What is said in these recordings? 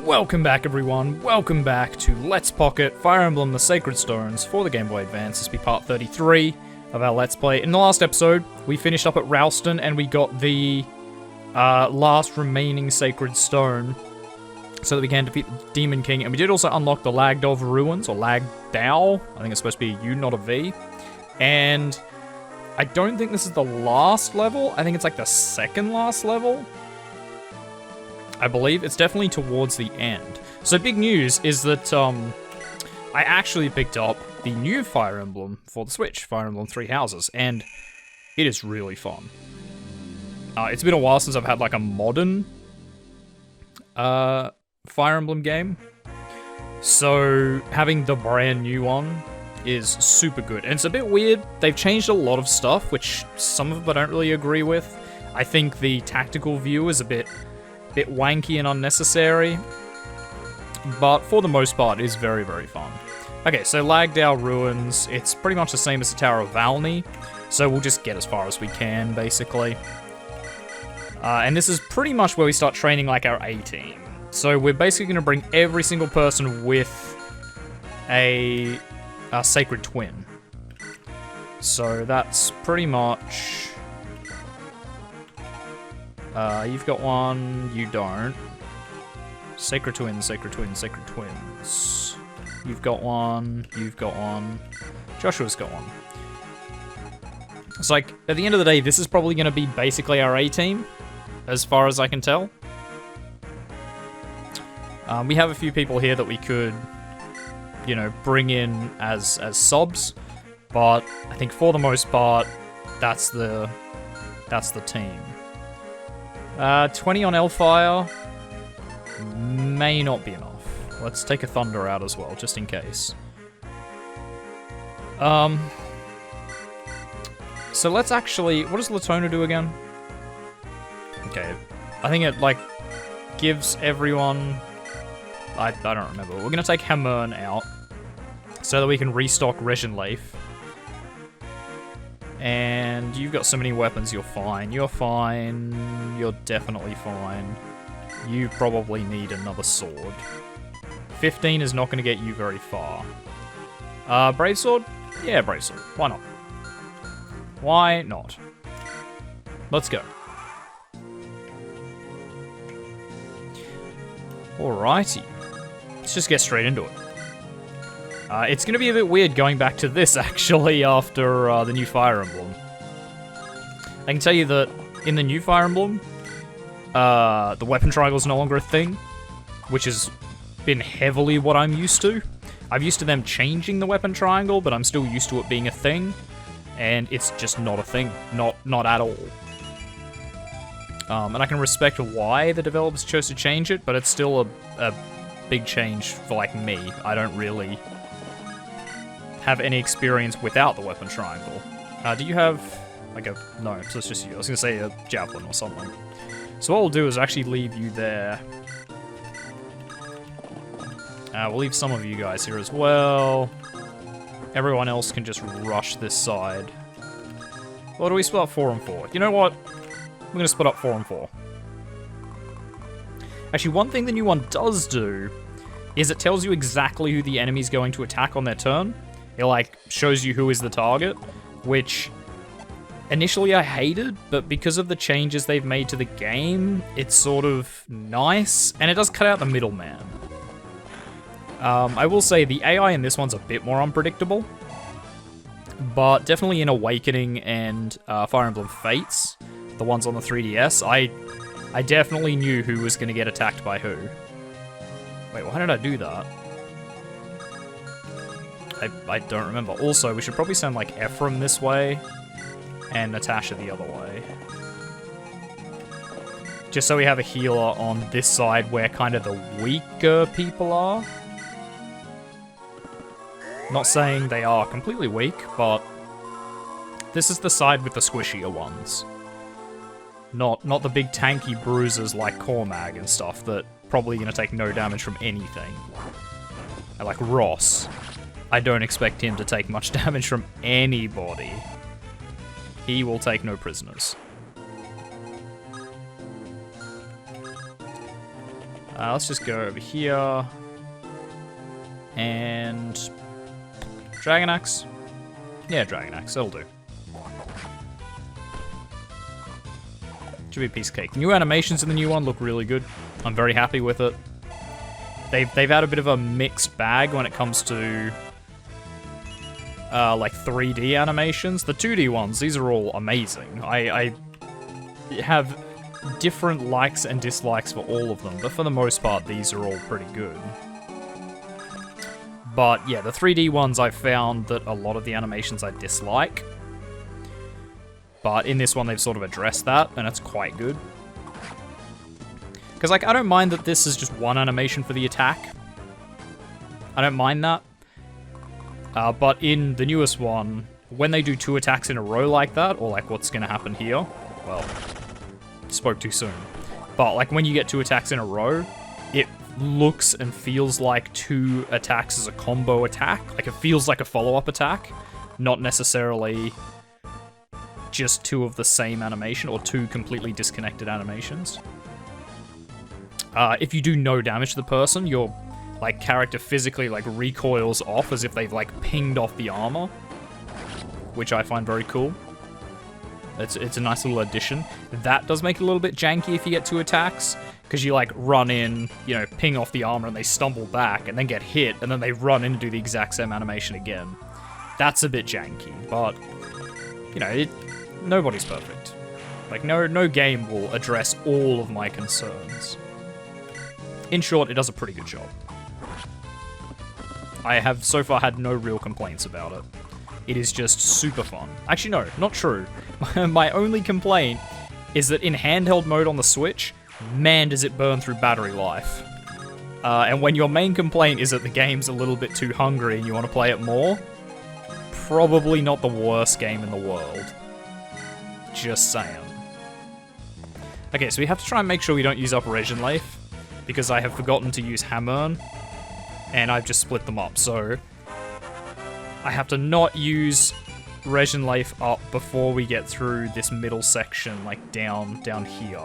Welcome back, everyone. Welcome back to Let's Pocket Fire Emblem The Sacred Stones for the Game Boy Advance. This will be part 33 of our Let's Play. In the last episode, we finished up at Ralston and we got the last remaining Sacred Stone so that we can defeat the Demon King. And we did also unlock the Lagdov Ruins, or Lagdao. I think it's supposed to be a U, not a V. And I don't think this is the last level. I think it's like the second last level. I believe it's definitely towards the end. So big news is that I actually picked up the new Fire Emblem for the Switch, Fire Emblem Three Houses, and it is really fun. It's been a while since I've had like a modern Fire Emblem game, so having the brand new one is super good. And it's a bit weird. They've changed a lot of stuff, which some of it I don't really agree with. I think the tactical view is a bit wanky and unnecessary, but for the most part, it is very, very fun. Okay, so Lagdao Ruins, it's pretty much the same as the Tower of Valny, so we'll just get as far as we can, basically. And this is pretty much where we start training like our A-team. So we're basically going to bring every single person with a Sacred Twin. So that's pretty much... you've got one, you don't. Sacred Twins, Sacred Twins, Sacred Twins. You've got one, Joshua's got one. It's like, at the end of the day, this is probably going to be basically our A-team, as far as I can tell. We have a few people here that we could, you know, bring in as subs, but I think for the most part, that's the team. 20 on Hellfire may not be enough. Let's take a Thunder out as well, just in case. So let's actually... What does Latona do again? Okay, I think it, like, gives everyone... I don't remember. We're going to take Hamern out so that we can restock Regenleif. And you've got so many weapons, you're fine. You're fine. You're definitely fine. You probably need another sword. 15 is not going to get you very far. Brave Sword? Yeah, Brave Sword. Why not? Why not? Let's go. Alrighty. Let's just get straight into it. It's going to be a bit weird going back to this, actually, after the new Fire Emblem. I can tell you that in the new Fire Emblem, the weapon triangle is no longer a thing, which has been heavily what I'm used to. I'm used to them changing the weapon triangle, but I'm still used to it being a thing, and it's just not a thing. Not at all. And I can respect why the developers chose to change it, but it's still a big change for, like, me. I don't really have any experience without the weapon triangle. Do you have, like, a... No, so it's just you. I was going to say a javelin or something. So what we'll do is actually leave you there. We'll leave some of you guys here as well. Everyone else can just rush this side. Or do we split up 4 and 4? You know what? We're going to split up 4 and 4. Actually, one thing the new one does do is it tells you exactly who the enemy's going to attack on their turn. It, like, shows you who is the target, which initially I hated, but because of the changes they've made to the game, it's sort of nice, and it does cut out the middleman. I will say the AI in this one's a bit more unpredictable, but definitely in Awakening and Fire Emblem Fates, the ones on the 3DS, I definitely knew who was going to get attacked by who. Wait, why did I do that? I don't remember. Also, we should probably send, like, Ephraim this way and Natasha the other way. Just so we have a healer on this side where kind of the weaker people are. Not saying they are completely weak, but this is the side with the squishier ones. Not the big tanky bruisers like Cormag and stuff that probably going to take no damage from anything. And like Ross, I don't expect him to take much damage from anybody. He will take no prisoners. Let's just go over here. And... Dragon Axe? Yeah, Dragon Axe, that'll do. Should be a piece of cake. New animations in the new one look really good. I'm very happy with it. They've had a bit of a mixed bag when it comes to like 3D animations. The 2D ones, these are all amazing. I have different likes and dislikes for all of them, but for the most part, these are all pretty good. But yeah, the 3D ones, I've found that a lot of the animations I dislike. But in this one, they've sort of addressed that, and it's quite good. Because, like, I don't mind that this is just one animation for the attack. I don't mind that. But in the newest one, when they do 2 attacks in a row like that, or like what's going to happen here, well, spoke too soon. But, like, when you get 2 attacks in a row, it looks and feels like 2 attacks as a combo attack. Like, it feels like a follow-up attack, not necessarily just 2 of the same animation, or 2 completely disconnected animations. If you do no damage to the person, your like character physically like recoils off as if they've like pinged off the armor, which I find very cool. It's a nice little addition. That does make it a little bit janky if you get 2 attacks, because you like run in, you know, ping off the armor and they stumble back and then get hit and then they run in and do the exact same animation again. That's a bit janky, but you know, nobody's perfect. Like no game will address all of my concerns. In short, it does a pretty good job. I have so far had no real complaints about it. It is just super fun. Actually, no, not true. My only complaint is that in handheld mode on the Switch, man, does it burn through battery life. And when your main complaint is that the game's a little bit too hungry and you want to play it more, probably not the worst game in the world. Just saying. Okay, so we have to try and make sure we don't use up Regen Life, because I have forgotten to use Hammern, and I've just split them up, so I have to not use Regen Life up before we get through this middle section, like down here.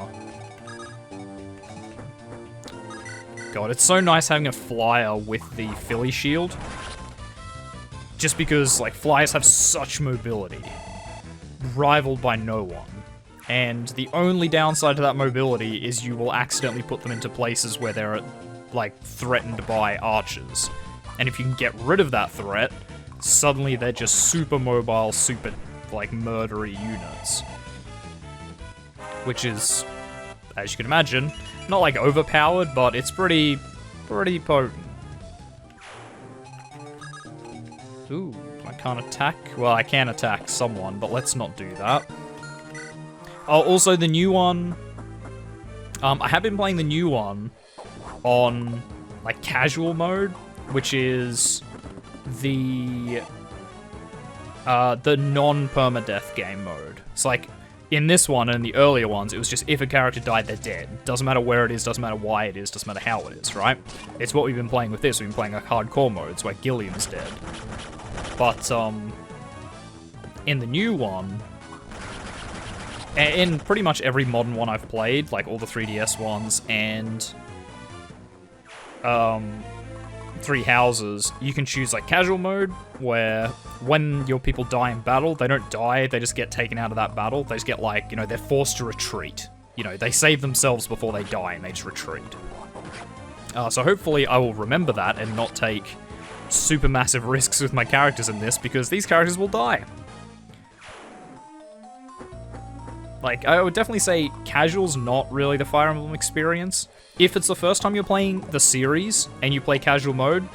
God, it's so nice having a flyer with the Philly shield, just because like flyers have such mobility, rivaled by no one. And the only downside to that mobility is you will accidentally put them into places where they're, like, threatened by archers. And if you can get rid of that threat, suddenly they're just super mobile, super, like, murdery units. Which is, as you can imagine, not, like, overpowered, but it's pretty potent. Ooh, I can't attack? Well, I can attack someone, but let's not do that. Oh, also the new one, I have been playing the new one on, like, casual mode, which is the non-permadeath game mode. It's like, in this one and in the earlier ones, it was just if a character died, they're dead. Doesn't matter where it is, doesn't matter why it is, doesn't matter how it is, right? It's what we've been playing with this. We've been playing like hardcore modes, where Gilliam's dead. But, in the new one, in pretty much every modern one I've played, like all the 3DS ones and 3 Houses, you can choose like casual mode, where when your people die in battle, they don't die, they just get taken out of that battle. They just get like, you know, they're forced to retreat. You know, they save themselves before they die and they just retreat. So hopefully I will remember that and not take super massive risks with my characters in this, because these characters will die. Like, I would definitely say casual's not really the Fire Emblem experience. If it's the first time you're playing the series and you play casual mode,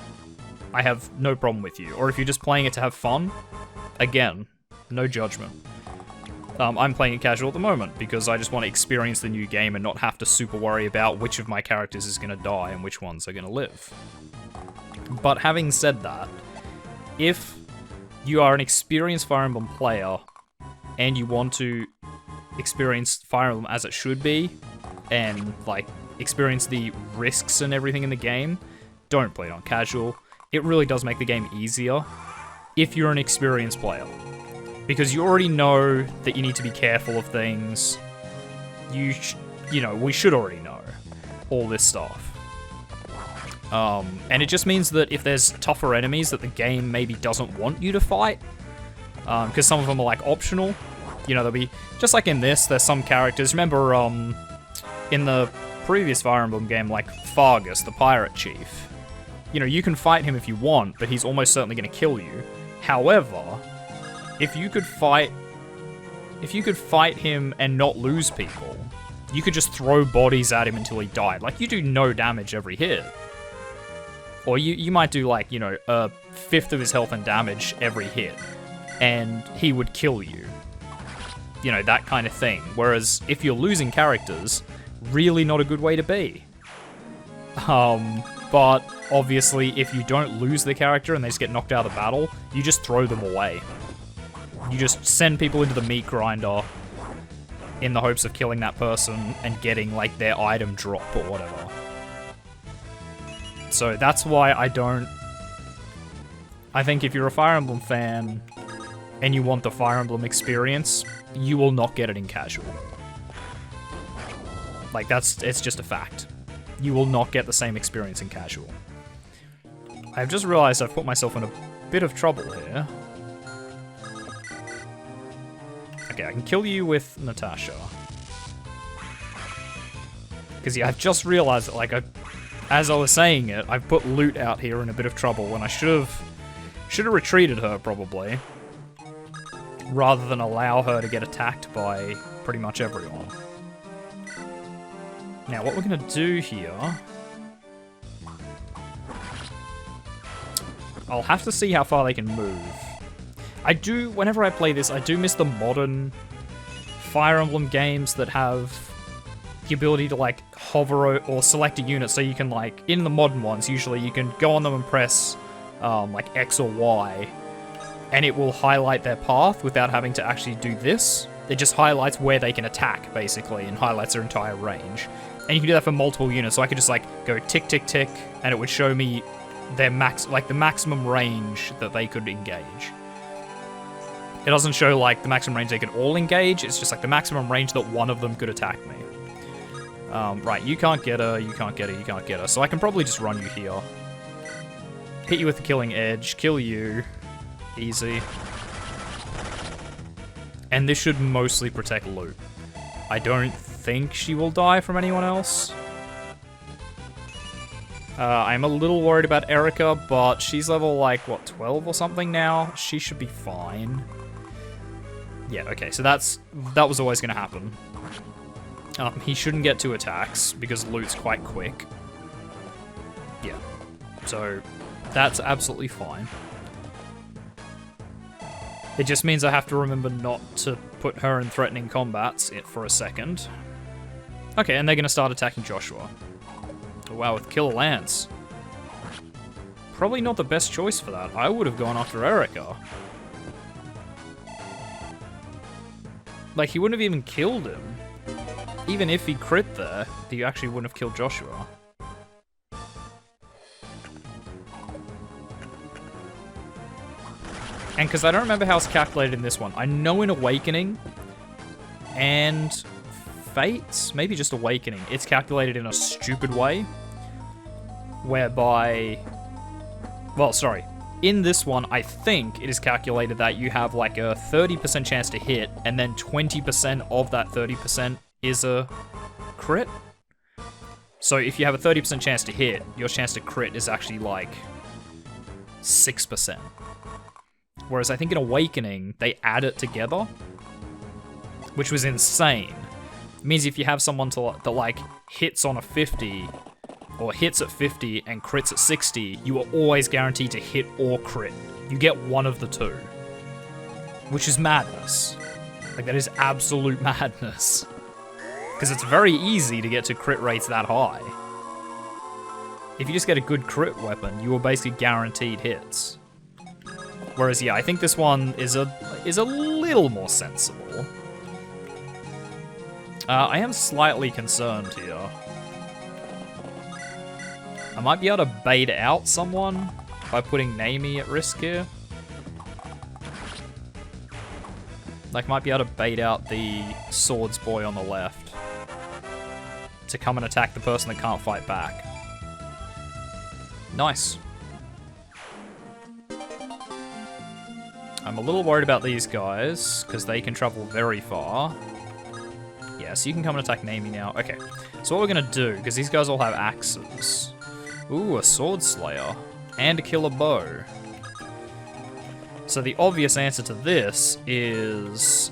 I have no problem with you. Or if you're just playing it to have fun, again, no judgment. I'm playing it casual at the moment because I just want to experience the new game and not have to super worry about which of my characters is going to die and which ones are going to live. But having said that, if you are an experienced Fire Emblem player and you want to experience Fire Emblem as it should be, and like experience the risks and everything in the game, don't play it on casual. It really does make the game easier if you're an experienced player, because you already know that you need to be careful of things. You know, we should already know all this stuff. And it just means that if there's tougher enemies that the game maybe doesn't want you to fight, because some of them are like optional, you know, there'll be, just like in this, there's some characters, remember in the previous Fire Emblem game, like Fargus, the pirate chief, you know, you can fight him if you want, but he's almost certainly going to kill you. However, if you could fight him and not lose people, you could just throw bodies at him until he died. Like, you do no damage every hit. Or you might do, like, you know, a fifth of his health and damage every hit, and he would kill you. You know, that kind of thing. Whereas, if you're losing characters, really not a good way to be. But, obviously, if you don't lose the character and they just get knocked out of the battle, you just throw them away. You just send people into the meat grinder in the hopes of killing that person and getting, like, their item drop or whatever. So that's why I think if you're a Fire Emblem fan and you want the Fire Emblem experience, you will not get it in casual. Like, it's just a fact. You will not get the same experience in casual. I've just realized I've put myself in a bit of trouble here. Okay, I can kill you with Natasha. Because, yeah, I've just realized that, like, as I was saying it, I've put Loot out here in a bit of trouble when I should have retreated her, probably. Rather than allow her to get attacked by pretty much everyone. Now, what we're going to do here... I'll have to see how far they can move. Whenever I play this, I do miss the modern Fire Emblem games that have the ability to, like, hover or select a unit, so you can, like, in the modern ones, usually you can go on them and press, like, X or Y, and it will highlight their path without having to actually do this. It just highlights where they can attack, basically, and highlights their entire range. And you can do that for multiple units, so I could just, like, go tick, tick, tick, and it would show me their the maximum range that they could engage. It doesn't show, like, the maximum range they could all engage, it's just, like, the maximum range that one of them could attack me. Right, you can't get her, you can't get her, you can't get her, so I can probably just run you here. Hit you with the killing edge, kill you. Easy. And this should mostly protect Loot. I don't think she will die from anyone else. I'm a little worried about Erica, but she's level, like, what, 12 or something now? She should be fine. Yeah, okay, so that was always going to happen. He shouldn't get 2 attacks, because Loot's quite quick. Yeah. So, that's absolutely fine. It just means I have to remember not to put her in threatening combats for a second. Okay, and they're going to start attacking Joshua. Oh, wow, with Killer Lance. Probably not the best choice for that. I would have gone after Erica. Like, he wouldn't have even killed him. Even if he crit there, he actually wouldn't have killed Joshua. And because I don't remember how it's calculated in this one. I know in Awakening and Fates, maybe just Awakening, it's calculated in a stupid way. Whereby... Well, sorry. In this one, I think it is calculated that you have like a 30% chance to hit, and then 20% of that 30% is a crit. So if you have a 30% chance to hit, your chance to crit is actually like 6%. Whereas I think in Awakening, they add it together, which was insane. It means if you have someone that like hits on a 50, or hits at 50 and crits at 60, you are always guaranteed to hit or crit. You get one of the two. Which is madness. Like, that is absolute madness. Because it's very easy to get to crit rates that high. If you just get a good crit weapon, you are basically guaranteed hits. Whereas, yeah, I think this one is a little more sensible. I am slightly concerned here. I might be able to bait out someone by putting Naomi at risk here. Like, might be able to bait out the swords boy on the left to come and attack the person that can't fight back. Nice. I'm a little worried about these guys, because they can travel very far. Yeah, so you can come and attack Naomi now. Okay, so what we're going to do, because these guys all have axes. Ooh, a sword slayer. And a killer bow. So the obvious answer to this is...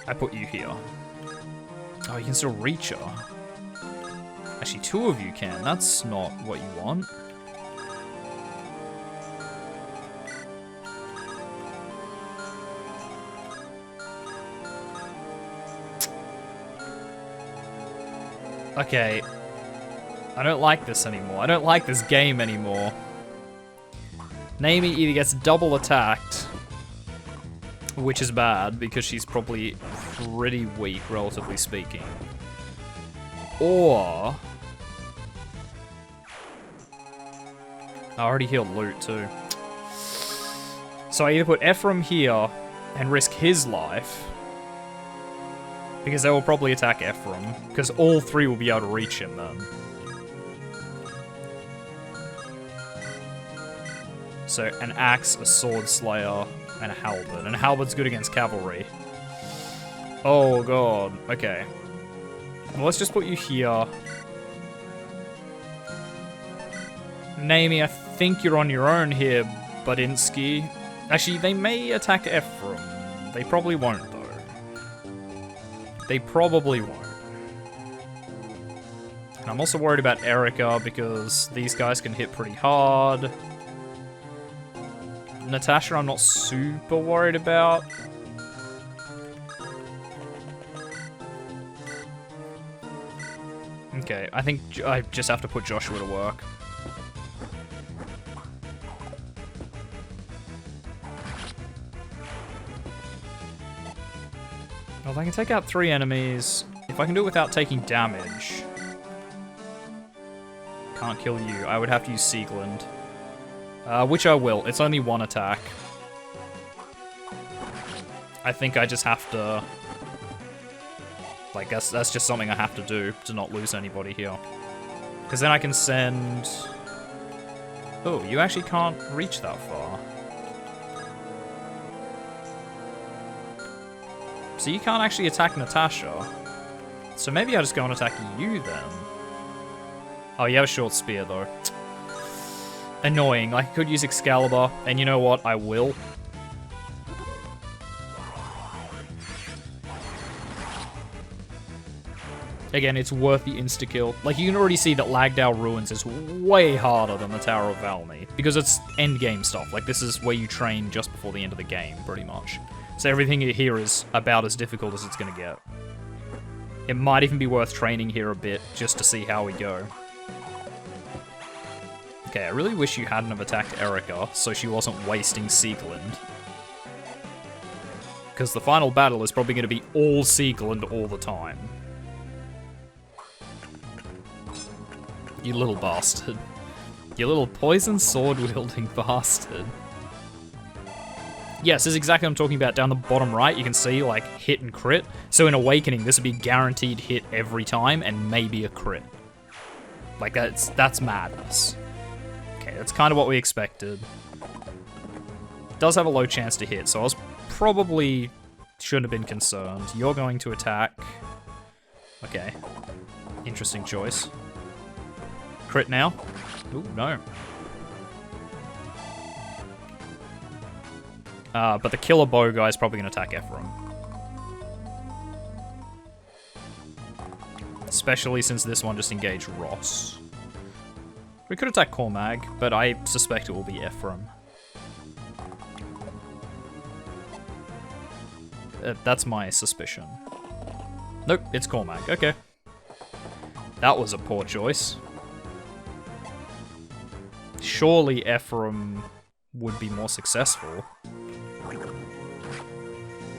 I put you here. Oh, you can still reach her. Actually, 2 of you can. That's not what you want. Okay. I don't like this anymore. I don't like this game anymore. Naomi either gets double attacked, which is bad because she's probably pretty weak, relatively speaking. Or... I already healed loot too. So I either put Ephraim here and risk his life, because they will probably attack Ephraim, because all 3 will be able to reach him then. So an axe, a sword slayer, and a halberd. And a halberd's good against cavalry. Oh god, okay. Well, let's just put you here. Naomi, I think you're on your own here, Budinsky. Actually, they may attack Ephraim. They probably won't, though. They probably won't. And I'm also worried about Erica, because these guys can hit pretty hard. Natasha, I'm not super worried about. Okay, I think I just have to put Joshua to work. Well, if I can take out 3 enemies, if I can do it without taking damage, can't kill you. I would have to use Sieglund. Which I will. It's only 1 attack. I think I just have to... Like, that's just something I have to do to not lose anybody here. Because then I can send... Oh, you actually can't reach that far. So you can't actually attack Natasha. So maybe I'll just go and attack you then. Oh, you have a short spear though. Annoying. I could use Excalibur, and you know what? I will. Again, it's worth the insta-kill. Like, you can already see that Lagdale Ruins is way harder than the Tower of Valmy, because it's endgame stuff. Like, this is where you train just before the end of the game, pretty much. So everything here is about as difficult as it's gonna get. It might even be worth training here a bit, just to see how we go. Okay, I really wish you hadn't have attacked Erica, so she wasn't wasting Sieglund. Because the final battle is probably going to be all Sieglund all the time. You little bastard. You little poison sword-wielding bastard. Yes, this is exactly what I'm talking about. Down the bottom right, you can see, like, hit and crit. So in Awakening, this would be guaranteed hit every time, and maybe a crit. Like, that's madness. Okay, that's kind of what we expected. It does have a low chance to hit, so I was probably shouldn't have been concerned. You're going to attack. Okay. Interesting choice. Crit now. Ooh, no. But the killer bow guy is probably going to attack Ephraim. Especially since this one just engaged Ross. We could attack Cormag, but I suspect it will be Ephraim. That's my suspicion. Nope, it's Cormag. Okay. That was a poor choice. Surely Ephraim would be more successful.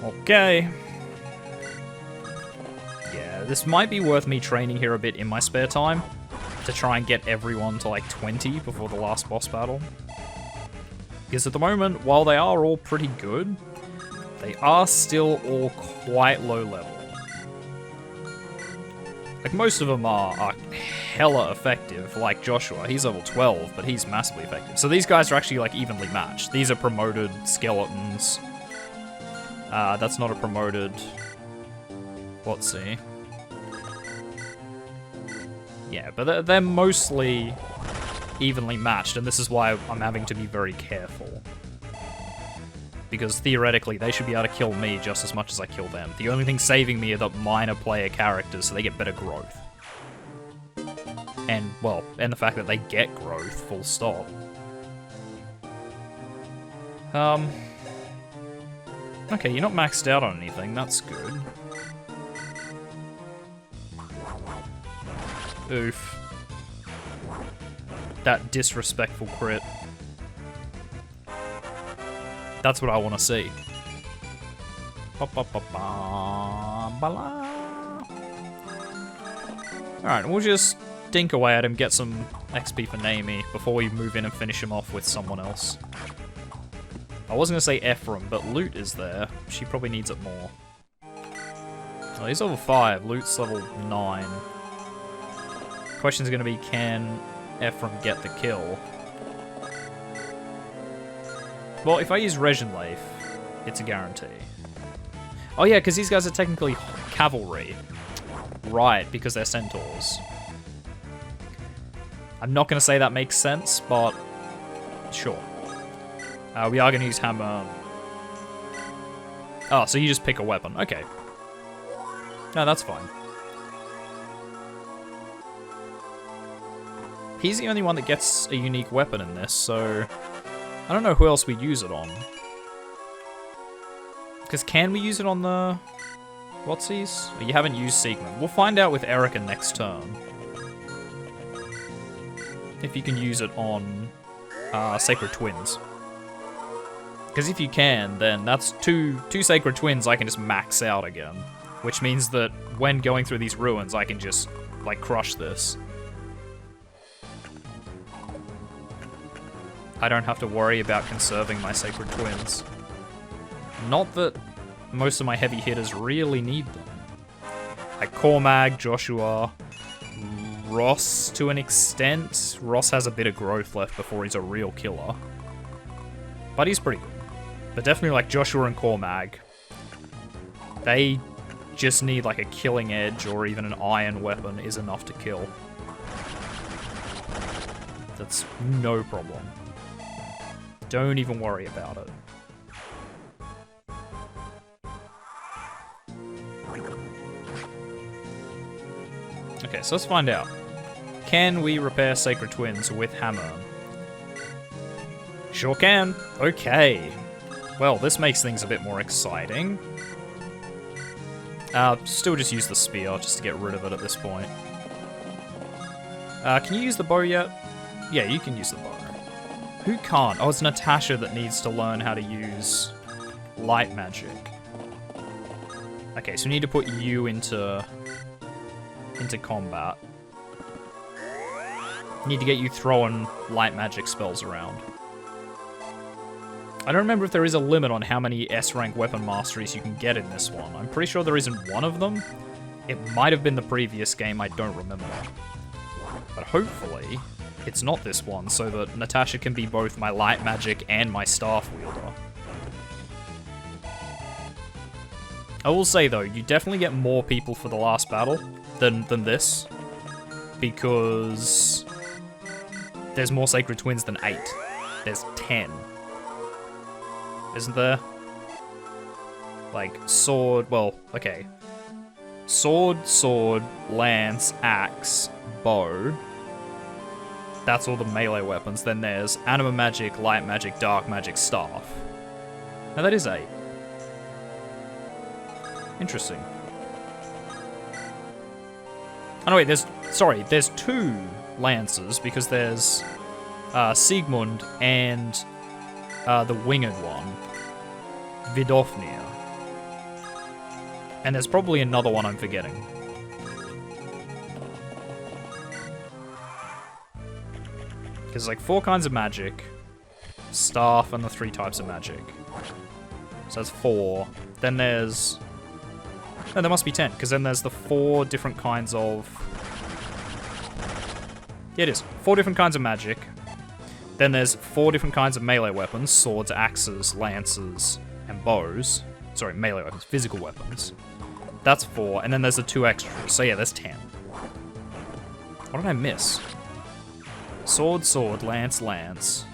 Okay. Yeah, this might be worth me training here a bit in my spare time to try and get everyone to like 20 before the last boss battle. Because at the moment, while they are all pretty good, they are still all quite low level. Like, most of them are hella effective, like Joshua. He's level 12, but he's massively effective. So these guys are actually like evenly matched. These are promoted skeletons. That's not a promoted... Let's see. Yeah, but they're mostly evenly matched, and this is why I'm having to be very careful. Because theoretically, they should be able to kill me just as much as I kill them. The only thing saving me are the minor player characters, so they get better growth. And, well, and the fact that they get growth, full stop. Okay, you're not maxed out on anything, that's good. Oof. That disrespectful crit. That's what I want to see. Alright, we'll just dink away at him, get some XP for Naomi before we move in and finish him off with someone else. I was going to say Ephraim, but Loot is there. She probably needs it more. Oh, he's level 5, Loot's level 9. Question's going to be, can Ephraim get the kill? Well, if I use Regenleif, it's a guarantee. Oh yeah, because these guys are technically cavalry. Right, because they're centaurs. I'm not going to say that makes sense, but sure. We are going to use hammer. Oh, so you just pick a weapon. Okay. No, that's fine. He's the only one that gets a unique weapon in this, so I don't know who else we'd use it on. Because can we use it on the... Whatsies? Oh, you haven't used Siegmund. We'll find out with Erica next turn. If you can use it on Sacred Twins. Because if you can, then that's two Sacred Twins I can just max out again. Which means that when going through these ruins, I can just, like, crush this. I don't have to worry about conserving my Sacred Twins. Not that most of my heavy hitters really need them. Like Cormag, Joshua, Ross to an extent. Ross has a bit of growth left before he's a real killer. But he's pretty good. But definitely like Joshua and Cormag. They just need like a killing edge or even an iron weapon is enough to kill. That's no problem. Don't even worry about it. Okay, so let's find out. Can we repair Sacred Twins with hammer? Sure can. Okay. Well, this makes things a bit more exciting. Still just use the spear just to get rid of it at this point. Can you use the bow yet? Yeah, you can use the bow. Who can't? Oh, it's Natasha that needs to learn how to use light magic. Okay, so we need to put you into combat. Need to get you throwing light magic spells around. I don't remember if there is a limit on how many S-rank weapon masteries you can get in this one. I'm pretty sure there isn't one of them. It might have been the previous game, I don't remember. But hopefully, it's not this one, so that Natasha can be both my light magic and my staff wielder. I will say though, you definitely get more people for the last battle than this. Because there's more Sacred Twins than 8. There's 10. Isn't there? Like, sword, well, okay. Sword, lance, axe, bow. That's all the melee weapons. Then there's anima magic, light magic, dark magic, staff. Now that is 8. Interesting. Oh no, wait, there's 2 lances, because there's Siegmund and the winged one, Vidofnir. And there's probably another one I'm forgetting. Because like 4 kinds of magic, staff, and the 3 types of magic. So that's 4. Then there's... No, there must be 10, because then there's the 4 different kinds of Yeah, it is. 4 different kinds of magic. Then there's 4 different kinds of melee weapons. Swords, axes, lances, and bows. Sorry, melee weapons. Physical weapons. That's 4. And then there's the 2 extras. So yeah, there's 10. What did I miss? Sword, sword, lance, lance.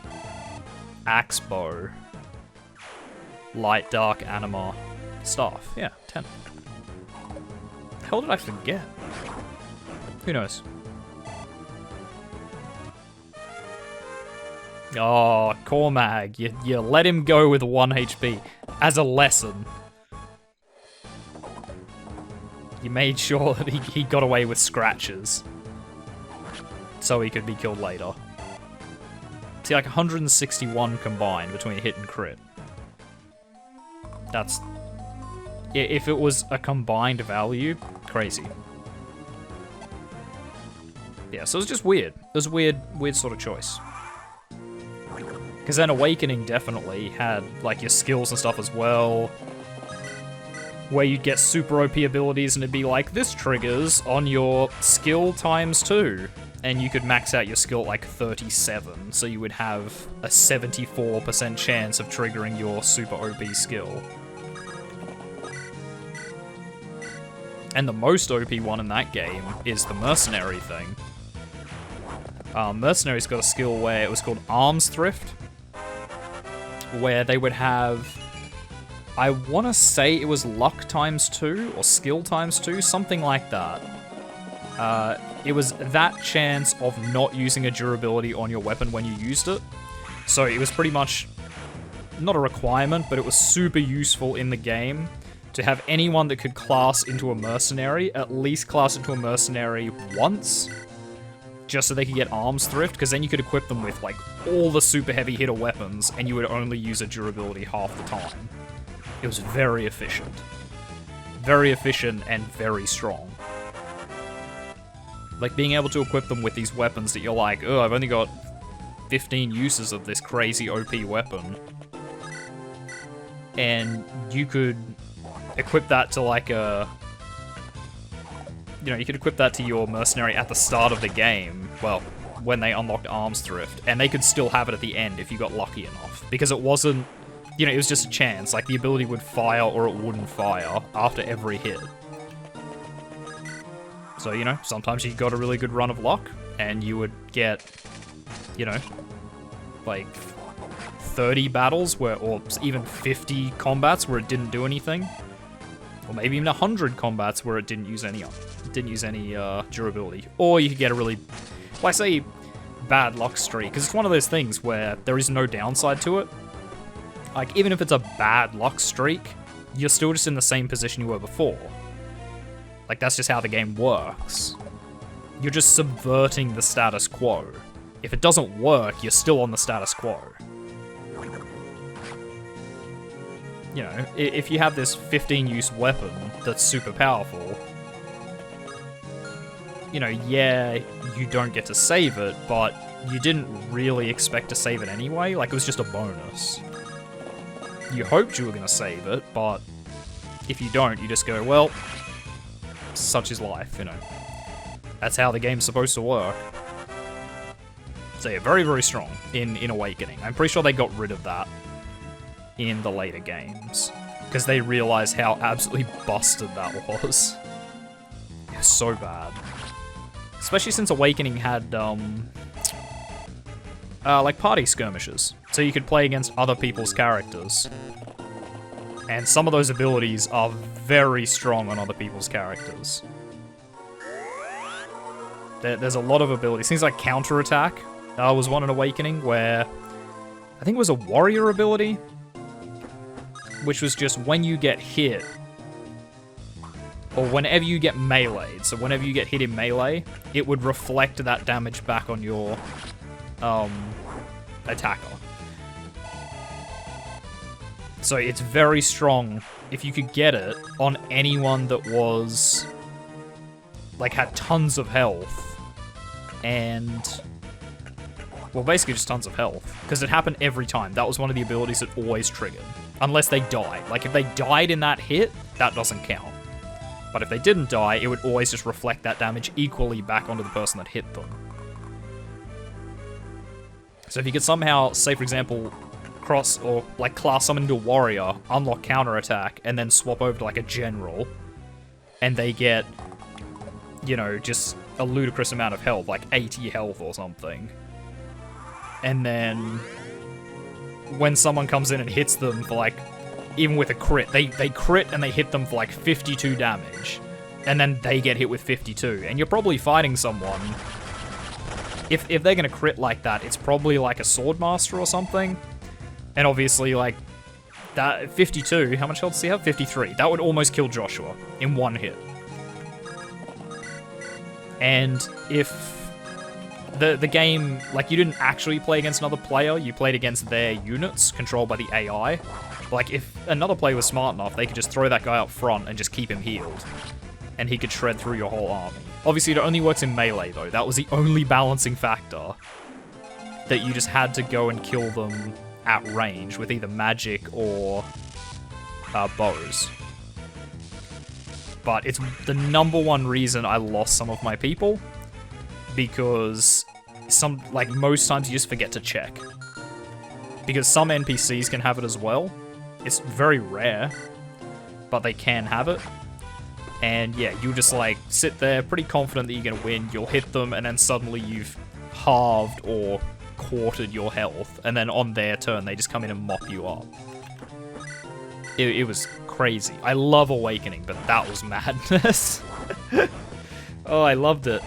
Axe, bow. Light, dark, anima, staff. Yeah, 10. The hell did I forget? Who knows? Oh, Cormag, you let him go with 1 HP as a lesson. You made sure that he got away with scratches so he could be killed later. See, like 161 combined between hit and crit. That's... If it was a combined value, crazy. Yeah, so it was just weird. It was a weird sort of choice. Because then Awakening definitely had, like, your skills and stuff as well, where you'd get super OP abilities and it'd be like, this triggers on your skill ×2. And you could max out your skill at like 37, so you would have a 74% chance of triggering your super OP skill. And the most OP one in that game is the Mercenary thing. Mercenary's got a skill where it was called Arms Thrift, where they would have, I want to say it was luck ×2 or skill ×2, something like that. It was that chance of not using a durability on your weapon when you used it. So it was pretty much not a requirement, but it was super useful in the game to have anyone that could class into a mercenary, at least class into a mercenary once, just so they could get arms thrift, because then you could equip them with like all the super heavy hitter weapons and you would only use a durability half the time. It was very efficient. Very efficient and very strong. Like, being able to equip them with these weapons that you're like, oh, I've only got 15 uses of this crazy OP weapon. And you could equip that to, like, a... You know, you could equip that to your mercenary at the start of the game. Well, when they unlocked Arms Thrift. And they could still have it at the end if you got lucky enough. Because it wasn't... You know, it was just a chance. Like, the ability would fire or it wouldn't fire after every hit. So, you know, sometimes you got a really good run of luck, and you would get, you know, like 30 battles where, or even 50 combats where it didn't do anything, or maybe even 100 combats where it didn't use any durability. Or you could get a really, well, I say bad luck streak, because it's one of those things where there is no downside to it. Like, even if it's a bad luck streak, you're still just in the same position you were before. Like, that's just how the game works. You're just subverting the status quo. If it doesn't work, you're still on the status quo. You know, if you have this 15-use weapon that's super powerful, you know, yeah, you don't get to save it, but you didn't really expect to save it anyway. Like, it was just a bonus. You hoped you were going to save it, but if you don't, you just go, well... Such is life, you know. That's how the game's supposed to work. So yeah, very, very strong in Awakening. I'm pretty sure they got rid of that in the later games, because they realized how absolutely busted that was. It was so bad. Especially since Awakening had, like party skirmishes. So you could play against other people's characters. And some of those abilities are very strong on other people's characters. There's a lot of abilities. Things like counterattack was one in Awakening where I think it was a warrior ability, which was just when you get hit, or whenever you get meleeed, so whenever you get hit in melee, it would reflect that damage back on your attacker. So it's very strong if you could get it on anyone that was, like, had tons of health. And, well, basically just tons of health. Because it happened every time. That was one of the abilities that always triggered. Unless they died. Like, if they died in that hit, that doesn't count. But if they didn't die, it would always just reflect that damage equally back onto the person that hit them. So if you could somehow, say for example, cross or like class summon into a warrior, unlock counterattack, and then swap over to like a general, and they get, you know, just a ludicrous amount of health, like 80 health or something. And then when someone comes in and hits them for like, even with a crit, they crit and they hit them for like 52 damage. And then they get hit with 52. And you're probably fighting someone, if they're gonna crit like that, it's probably like a sword master or something. And obviously like, that 52, how much health does he have? 53. That would almost kill Joshua in one hit. And if the game, like, you didn't actually play against another player, you played against their units controlled by the AI. Like, if another player was smart enough, they could just throw that guy up front and just keep him healed. And he could shred through your whole army. Obviously, it only works in melee, though. That was the only balancing factor. That you just had to go and kill them at range with either magic or bows. But it's the #1 reason I lost some of my people. Because most times you just forget to check. Because some NPCs can have it as well. It's very rare, but they can have it. And yeah, you just like sit there pretty confident that you're gonna win, you'll hit them, and then suddenly you've halved or quartered your health, and then on their turn they just come in and mop you up. It was crazy. I love Awakening, but that was madness. Oh, I loved it.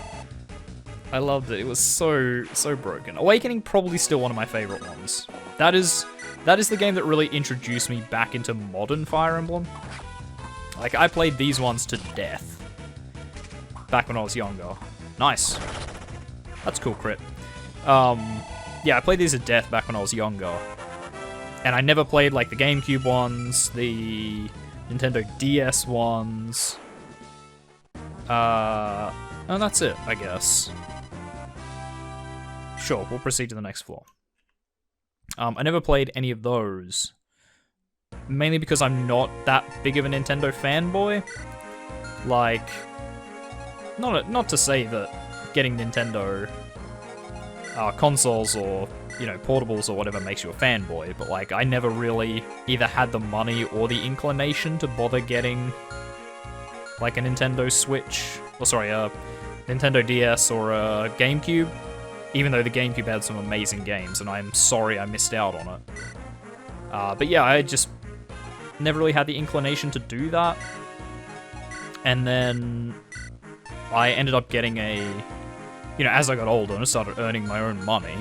I loved it. It was so broken. Awakening probably still one of my favorite ones. That is the game that really introduced me back into modern Fire Emblem. Like, I played these ones to death back when I was younger. Nice. That's cool crit. Yeah, I played these to death back when I was younger. And I never played, like, the GameCube ones, the Nintendo DS ones. And that's it, I guess. Sure, we'll proceed to the next floor. I never played any of those. Mainly because I'm not that big of a Nintendo fanboy. Like, not to say that getting Nintendo consoles or, you know, portables or whatever makes you a fanboy, but like, I never really either had the money or the inclination to bother getting like a Nintendo Switch, or sorry, a Nintendo DS or a GameCube, even though the GameCube had some amazing games, and I'm sorry I missed out on it. But yeah, I just never really had the inclination to do that. And then I ended up getting you know, as I got older and started earning my own money,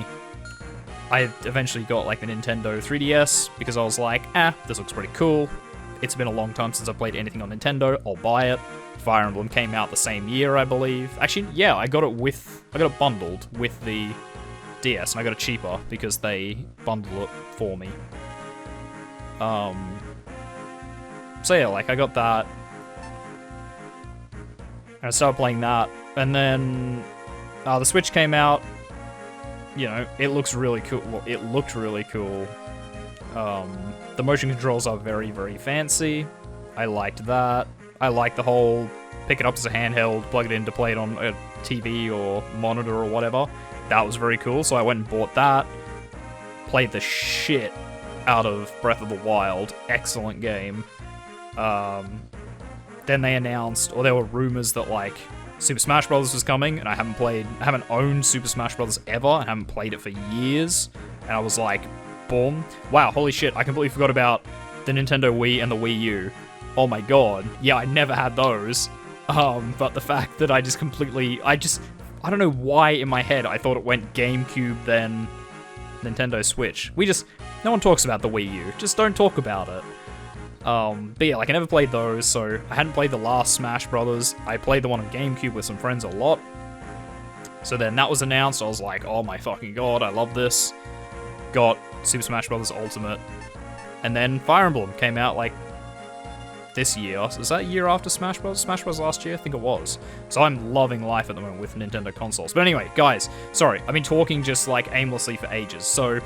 I eventually got like the Nintendo 3DS because I was like, this looks pretty cool. It's been a long time since I played anything on Nintendo, I'll buy it. Fire Emblem came out the same year, I believe. Actually, yeah, I got it bundled with the DS, and I got it cheaper because they bundled it for me. So yeah, like, I got that. And I started playing that, and then the Switch came out. You know, it looks really cool. Well, it looked really cool. The motion controls are very, very fancy. I liked that. I like the whole pick it up as a handheld, plug it in to play it on a TV or monitor or whatever. That was very cool, so I went and bought that. Played the shit out of Breath of the Wild. Excellent game. Then they announced, or there were rumors that like Super Smash Bros. Was coming, and I haven't owned Super Smash Bros. Ever, I haven't played it for years, and I was like, boom. Wow, holy shit, I completely forgot about the Nintendo Wii and the Wii U. Oh my god. Yeah, I never had those. But the fact that I don't know why in my head I thought it went GameCube, then Nintendo Switch. No one talks about the Wii U. Just don't talk about it. But yeah, like, I never played those, so I hadn't played the last Smash Brothers. I played the one on GameCube with some friends a lot. So then that was announced, I was like, oh my fucking god, I love this. Got Super Smash Bros. Ultimate. And then Fire Emblem came out, like, this year. Was that a year after Smash Bros? Smash Bros last year? I think it was. So I'm loving life at the moment with Nintendo consoles. But anyway, guys, sorry, I've been talking just, like, aimlessly for ages. So,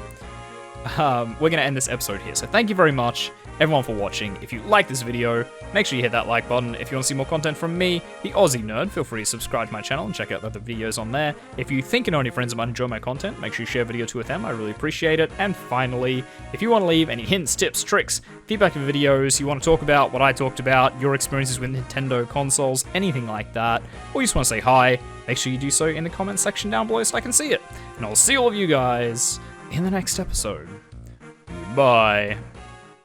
we're gonna end this episode here. So thank you very much. everyone for watching. If you like this video, make sure you hit that like button. If you want to see more content from me, the Aussie Nerd, feel free to subscribe to my channel and check out the other videos on there. If you think you know any friends that might enjoy my content, make sure you share a video too with them. I really appreciate it. And finally, if you want to leave any hints, tips, tricks, feedback of videos, you want to talk about what I talked about, your experiences with Nintendo consoles, anything like that, or you just want to say hi, make sure you do so in the comments section down below so I can see it. And I'll see all of you guys in the next episode. Bye.